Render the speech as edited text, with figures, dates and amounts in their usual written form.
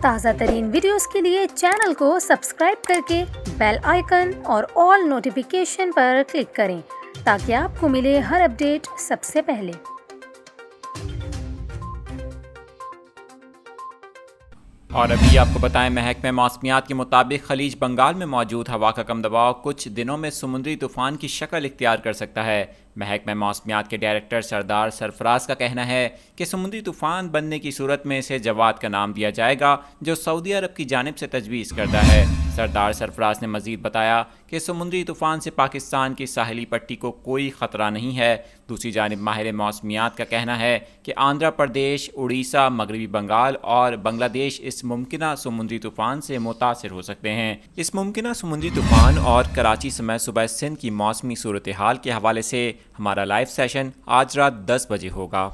ताज़ा तरीन वीडियोस के लिए चैनल को सब्सक्राइब करके बेल आइकन और ऑल नोटिफिकेशन पर क्लिक करें ताकि आपको मिले हर अपडेट सबसे पहले। और अभी आपको बताएं, महकमे मौसमियात के मुताबिक खलीज बंगाल में मौजूद हवा का कम दबाव कुछ दिनों में समुद्री तूफ़ान की शक्ल इख्तियार कर सकता है। महकमे मौसमियात के डायरेक्टर सरदार सरफराज का कहना है कि समुद्री तूफ़ान बनने की सूरत में इसे जवाद का नाम दिया जाएगा, जो सऊदी अरब की जानिब से तजवीज़ करता है। सरदार सरफराज ने मज़ीद बताया कि समुद्री तूफ़ान से पाकिस्तान की साहिली पट्टी को कोई ख़तरा नहीं है। दूसरी जानिब माहिर मौसमियात का कहना है कि आंध्र प्रदेश, उड़ीसा, मगरबी बंगाल और बांग्लादेश इस मुमकिना समुद्री तूफ़ान से मुतासिर हो सकते हैं। इस मुमकिना समुद्री तूफ़ान और कराची समेत सूबा सिंध की मौसमी सूरत हाल के हवाले से हमारा लाइव सेशन आज रात 10 बजे होगा।